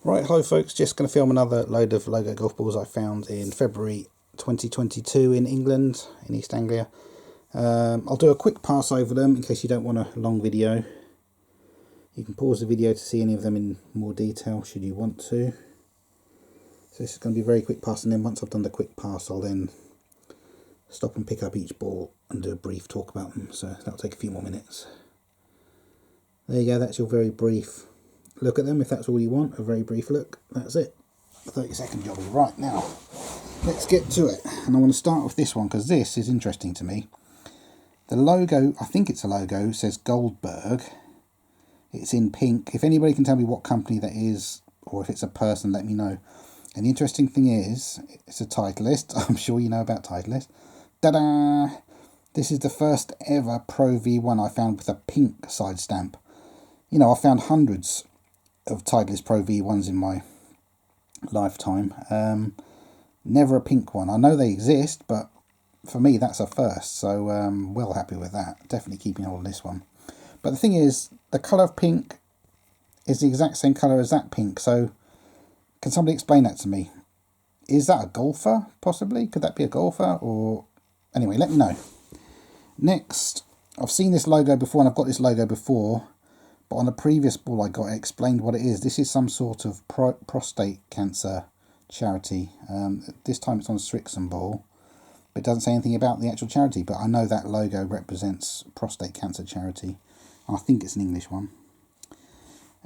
Right, hi folks, just going to film another load of Logo golf balls I found in February 2022 in England, in East Anglia. I'll do a quick pass over them in case you don't want a long video. You can pause the video to see any of them in more detail should you want to. So this is going to be a very quick pass, and then once I've done the quick pass I'll then stop and pick up each ball and do a brief talk about them, so that'll take a few more minutes. There you go, that's your very brief look at them, if that's all you want, a very brief look. That's it, 30-second job. Right, now let's get to it, and I want to start with this one because this is interesting to me. The logo, I think it's a logo, says Goldberg. It's in pink. If anybody can tell me what company that is, or if it's a person, let me know. And the interesting thing is, it's a Titleist. I'm sure you know about Titleist. Ta-da! This is the first ever Pro V1 I found with a pink side stamp. You know, I found hundreds of Titleist Pro V1s in my lifetime. Never a pink one. I know they exist, but for me that's a first, so well happy with that. Definitely keeping hold of this one. But the thing is, the colour of pink is the exact same colour as that pink, so can somebody explain that to me? Is that a golfer, possibly? Could that be a golfer? Or anyway, let me know. Next, I've seen this logo before, and I've got this logo before, but on a previous ball I got, it explained what it is. This is some sort of prostate cancer charity. This time it's on a Strixon ball, but it doesn't say anything about the actual charity, but I know that logo represents prostate cancer charity. I think it's an English one.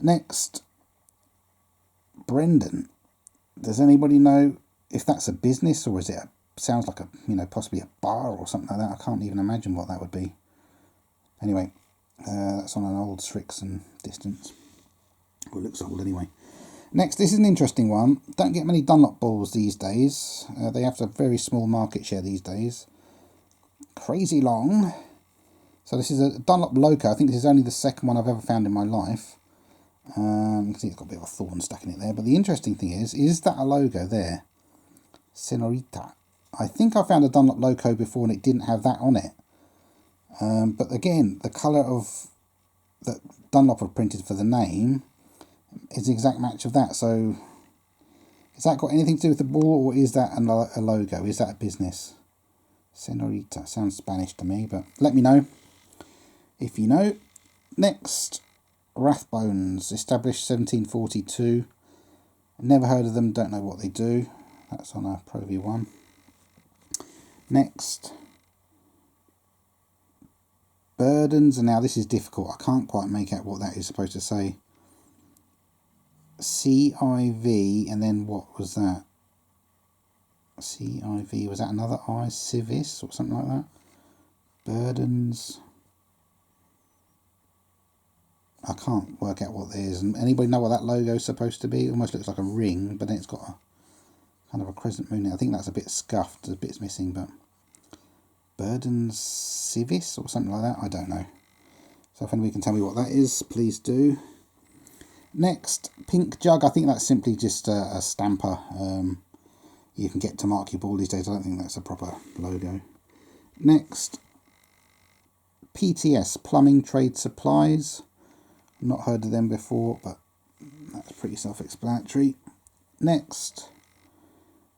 Next, Brendan. Does anybody know if that's a business, or is it sounds like a, you know, possibly a bar or something like that? I can't even imagine what that would be. Anyway, that's on an old Strixon distance. Well, it looks old anyway. Next, this is an interesting one. Don't get many Dunlop balls these days. They have a very small market share these days. Crazy long. So this is a Dunlop Loco. I think this is only the second one I've ever found in my life. You can see it's got a bit of a thorn stuck in it there. But the interesting thing is that a logo there? Senorita. I think I found a Dunlop Loco before and it didn't have that on it. But again, the colour of that Dunlop have printed for the name is the exact match of that. So has that got anything to do with the ball, or is that a logo? Is that a business? Senorita. Sounds Spanish to me, but let me know if you know. Next, Rathbones, established 1742. Never heard of them, don't know what they do. That's on a Pro V1. Next, Burdens, and now this is difficult. I can't quite make out what that is supposed to say. CIV, and then what was that? CIV, was that another I? Civis or something like that? Burdens. I can't work out what it is. And anybody know what that logo is supposed to be? It almost looks like a ring, but then it's got a kind of a crescent moon. I think that's a bit scuffed, a bit's missing, but Burdens Civis or something like that, I don't know. So if anybody can tell me what that is, please do. Next, Pink Jug. I think that's simply just a stamper you can get to mark your ball these days. I don't think that's a proper logo. Next, PTS, Plumbing Trade Supplies. Not heard of them before, but that's pretty self-explanatory. Next,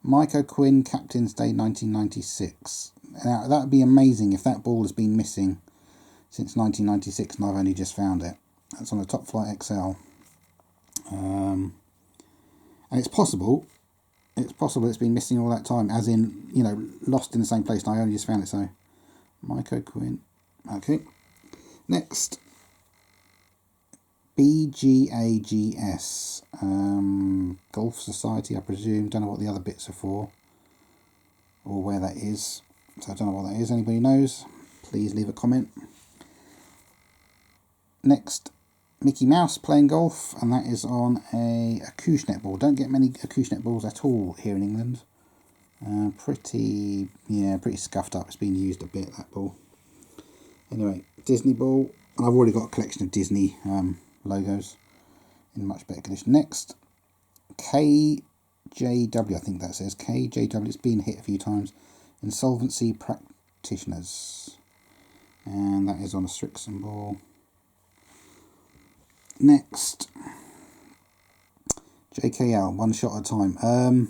Mike O'Quinn, Captain's Day 1996. Now, that would be amazing if that ball has been missing since 1996 and I've only just found it. That's on a Top Flight XL. And it's possible it's been missing all that time, as in, you know, lost in the same place, and I only just found it. So Mike O'Quinn. Okay. Next, BGAGS, Golf Society, I presume. Don't know what the other bits are for, or where that is. So I don't know what that is. Anybody knows? Please leave a comment. Next, Mickey Mouse playing golf, and that is on a Acushnet ball. Don't get many Acushnet balls at all here in England. Pretty scuffed up. It's been used a bit, that ball. Anyway, Disney ball. I've already got a collection of Disney logos in much better condition. Next, KJW, I think that says KJW. It's been hit a few times. Insolvency Practitioners, and that is on a Strixon ball. Next, JKL, one shot at a time.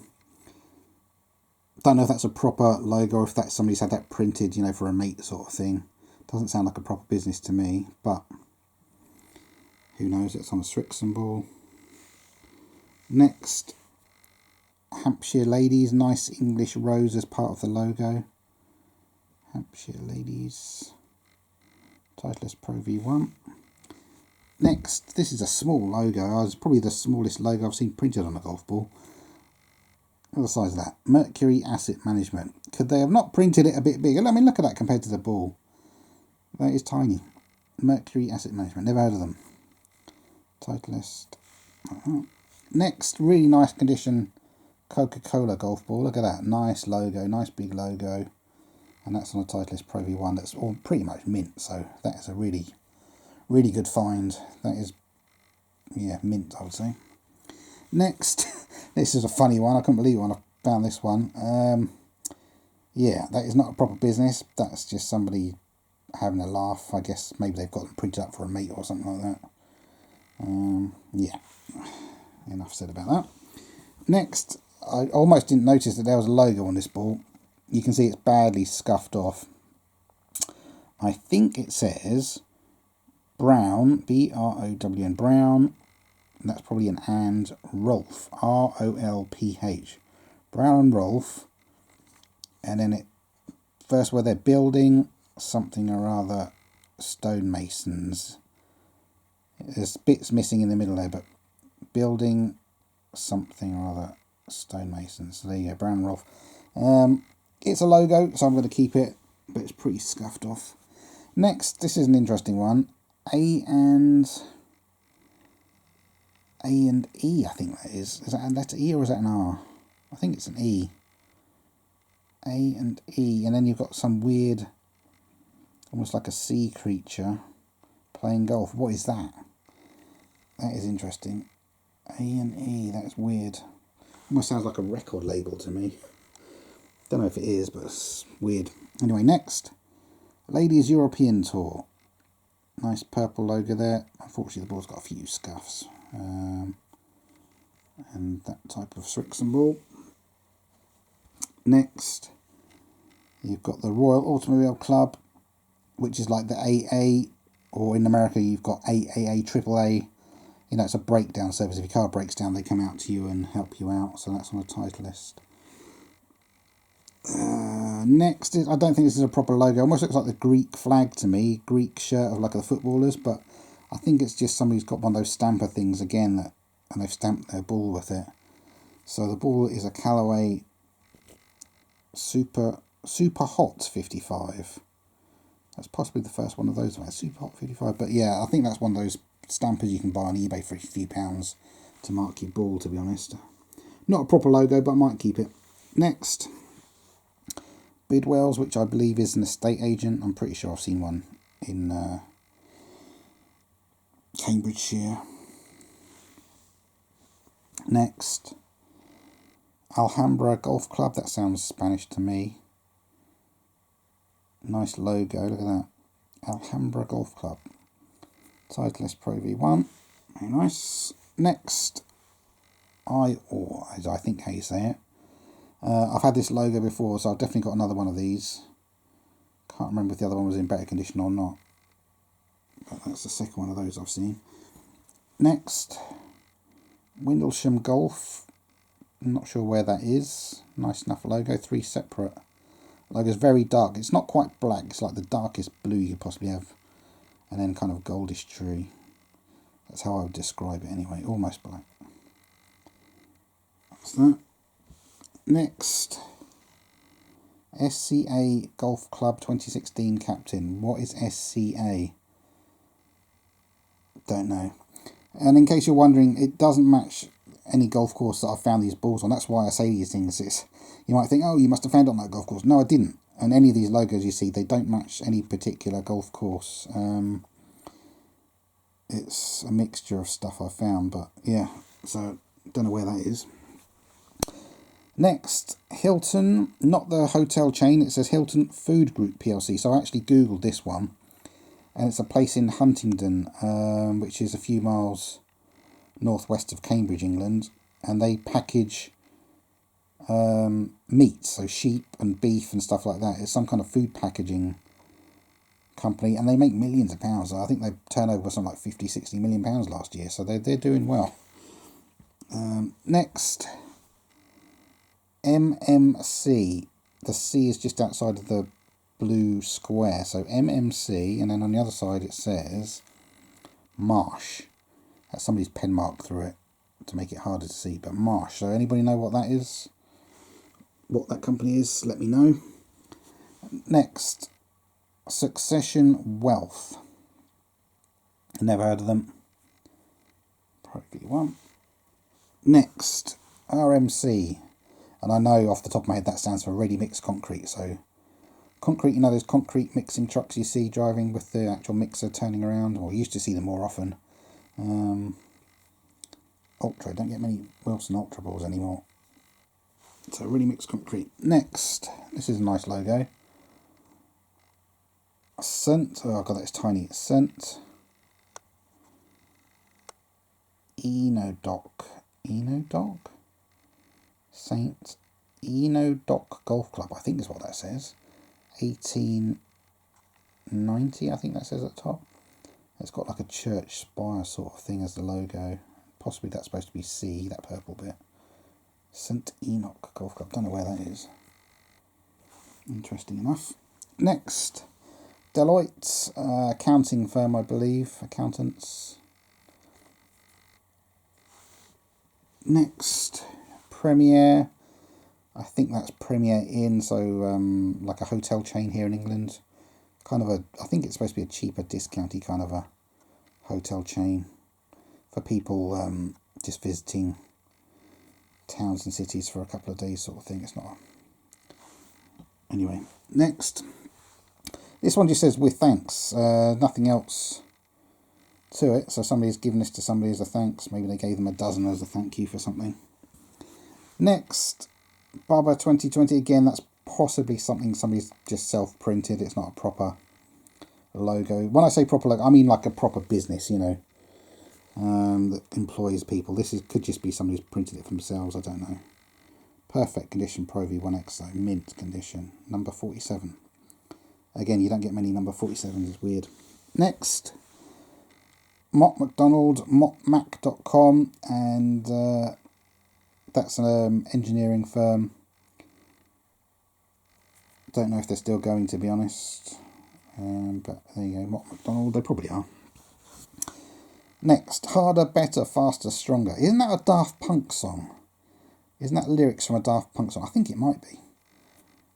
Don't know if that's a proper logo or if that's somebody's had that printed, you know, for a mate sort of thing. Doesn't sound like a proper business to me, but who knows? It's on a Srixon ball. Next, Hampshire Ladies, nice English rose as part of the logo. Hampshire Ladies, Titleist Pro V1. Next, this is a small logo. It's probably the smallest logo I've seen printed on a golf ball. What's the size of that? Mercury Asset Management. Could they have not printed it a bit bigger? I mean, look at that compared to the ball. That is tiny. Mercury Asset Management. Never heard of them. Titleist. Next, really nice condition Coca-Cola golf ball. Look at that. Nice logo. Nice big logo. And that's on a Titleist Pro V1. That's all pretty much mint. So that is a really, really good find. That is, yeah, mint, I would say. Next, this is a funny one. I couldn't believe it when I found this one. Yeah, that is not a proper business. That's just somebody having a laugh. I guess maybe they've got them printed up for a mate or something like that. Yeah, enough said about that. Next, I almost didn't notice that there was a logo on this ball. You can see it's badly scuffed off. I think it says Brown, B-R-O-W-N, Brown, and that's probably an and Rolf, R-O-L-P-H. Brown and Rolf, and then it first where they're building something or other stonemasons. There's bits missing in the middle there, but building something or other stonemasons. So there you go, Brown and Rolf. It's a logo, so I'm going to keep it, but it's pretty scuffed off. Next, this is an interesting one. A and E, I think that is. Is that a letter E or is that an R? I think it's an E. A and E, and then you've got some weird, almost like a sea creature playing golf. What is that? That is interesting. A and E, that's weird. Almost sounds like a record label to me. Don't know if it is, but it's weird. Anyway, next, Ladies European Tour. Nice purple logo there. Unfortunately, the ball's got a few scuffs. And that type of Srixon ball. Next, you've got the Royal Automobile Club, which is like the AA, or in America you've got AAA, AAA. You know, it's a breakdown service. If your car breaks down, they come out to you and help you out. So that's on a Titleist. Next, I don't think this is a proper logo. Almost looks like the Greek flag to me. Greek shirt of like the footballers, but I think it's just somebody's got one of those stamper things again, that, and they've stamped their ball with it. So the ball is a Callaway Super Hot 55. That's possibly the first one of those. Super Hot 55. But yeah, I think that's one of those stampers you can buy on eBay for a few pounds to mark your ball, to be honest. Not a proper logo, but I might keep it. Next, Bidwell's, which I believe is an estate agent. I'm pretty sure I've seen one in Cambridgeshire. Next, Alhambra Golf Club. That sounds Spanish to me. Nice logo, look at that. Alhambra Golf Club. Titleist Pro V1. Very nice. Next, I think how you say it. I've had this logo before, so I've definitely got another one of these. Can't remember if the other one was in better condition or not. But that's the second one of those I've seen. Next, Windlesham Golf. I'm not sure where that is. Nice enough logo. 3 separate logos. Very dark. It's not quite black. It's like the darkest blue you could possibly have. And then kind of goldish tree. That's how I would describe it anyway. Almost black. That's that. Next, SCA Golf Club 2016 Captain. What is SCA? Don't know. And in case you're wondering, it doesn't match any golf course that I've found these balls on. That's why I say these things. You might think, oh, you must have found it on that golf course. No, I didn't. And any of these logos you see, they don't match any particular golf course. It's a mixture of stuff I found, but yeah, so don't know where that is. Next, Hilton, not the hotel chain, it says Hilton Food Group PLC. So I actually Googled this one, and it's a place in Huntingdon, which is a few miles northwest of Cambridge, England. and they package meat, so sheep and beef and stuff like that. It's some kind of food packaging company, and they make millions of pounds. I think they turnover was something like 50-60 million pounds last year, so they're doing well. Next, MMC. The C is just outside of the blue square, so MMC, and then on the other side it says Marsh. That's somebody's pen mark through it to make it harder to see, but Marsh. So anybody know what that is? What that company is? Let me know. Next, Succession Wealth. Never heard of them. Probably one. Next, RMC. And I know off the top of my head that stands for Ready Mix Concrete. So concrete, you know those concrete mixing trucks you see driving with the actual mixer turning around, or you used to see them more often. Ultra, don't get many Wilson Ultra balls anymore. So Ready Mix Concrete. Next, this is a nice logo. Scent, oh god, that's tiny. Scent Enodoc. Saint Enodoc Golf Club, I think is what that says. 1890, I think that says at the top. It's got like a church spire sort of thing as the logo. Possibly that's supposed to be C, that purple bit. St Enoch Golf Club, don't know where that is. Interesting enough. Next, Deloitte, accounting firm, I believe, accountants. Next, Premier, I think that's Premier Inn, so like a hotel chain here in England. Kind of I think it's supposed to be a cheaper, discounty kind of a hotel chain for people just visiting towns and cities for a couple of days sort of thing. It's not anyway. Next, this one just says with thanks, nothing else to it, so somebody's given this to somebody as a thanks. Maybe they gave them a dozen as a thank you for something. Next, Baba 2020, again that's possibly something somebody's just self-printed. It's not a proper logo. When I say proper logo, I mean like a proper business, you know, that employs people. This could just be somebody's printed it for themselves, I don't know. Perfect condition Pro V1X, so mint condition, number 47. Again, you don't get many number 47s, it's weird. Next, Mott McDonald, mottmac.com, and that's an engineering firm. Don't know if they're still going, to be honest, but there you go, Mott McDonald, they probably are. Next, harder, better, faster, stronger. Isn't that a Daft Punk song? Isn't that lyrics from a Daft Punk song? I think it might be.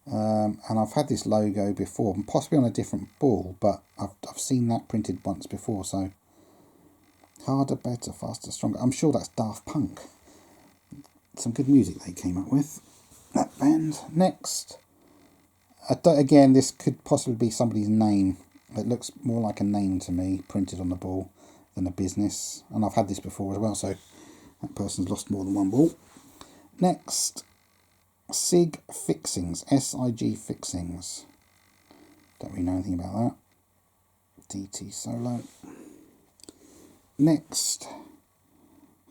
And I've had this logo before, possibly on a different ball, but I've seen that printed once before. So harder, better, faster, stronger. I'm sure that's Daft Punk. Some good music they came up with, that band. Next, again, this could possibly be somebody's name. It looks more like a name to me, printed on the ball, than a business. And I've had this before as well, so that person's lost more than one ball. Next, SIG Fixings, SIG Fixings. Don't really know anything about that. DT Solo. Next,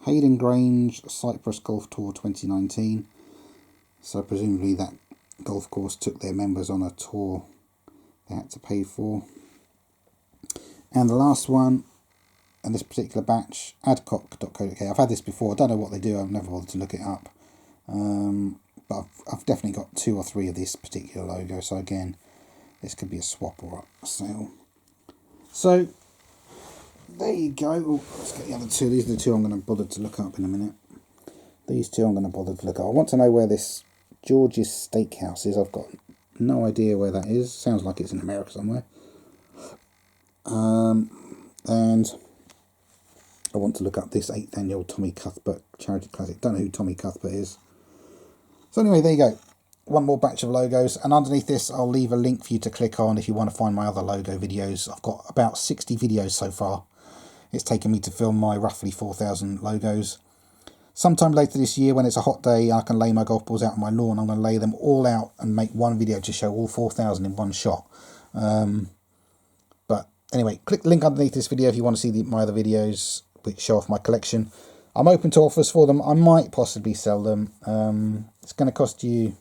Hayden Grange Cyprus Golf Tour 2019. So presumably that golf course took their members on a tour they had to pay for. And the last one, and this particular batch, adcock.co.uk. I've had this before, I don't know what they do, I've never bothered to look it up. But I've definitely got 2 or 3 of this particular logo, so again, this could be a swap or a sale. So, there you go. Oh, let's get the other 2. These are the 2 I'm going to bother to look up in a minute. These 2 I'm going to bother to look up. I want to know where this George's Steakhouse is. I've got no idea where that is. Sounds like it's in America somewhere. And I want to look up this 8th annual Tommy Cuthbert Charity Classic. Don't know who Tommy Cuthbert is. So anyway, there you go. One more batch of logos, and underneath this I'll leave a link for you to click on if you want to find my other logo videos. I've got about 60 videos so far. It's taken me to film my roughly 4,000 logos. Sometime later this year, when it's a hot day, I can lay my golf balls out on my lawn. I'm going to lay them all out and make one video to show all 4,000 in one shot. But anyway, click the link underneath this video if you want to see my other videos which show off my collection. I'm open to offers for them. I might possibly sell them. It's going to cost you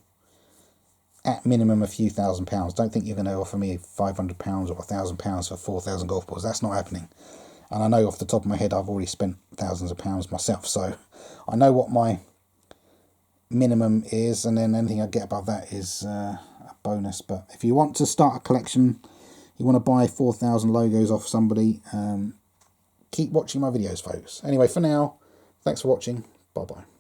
at minimum a few £1,000s. Don't think you're going to offer me £500 or £1,000 for 4,000 golf balls. That's not happening. And I know off the top of my head I've already spent thousands of pounds myself, so I know what my minimum is, and then anything I get above that is a bonus. But if you want to start a collection, you want to buy 4,000 logos off somebody, keep watching my videos, folks. Anyway, for now, thanks for watching. Bye bye.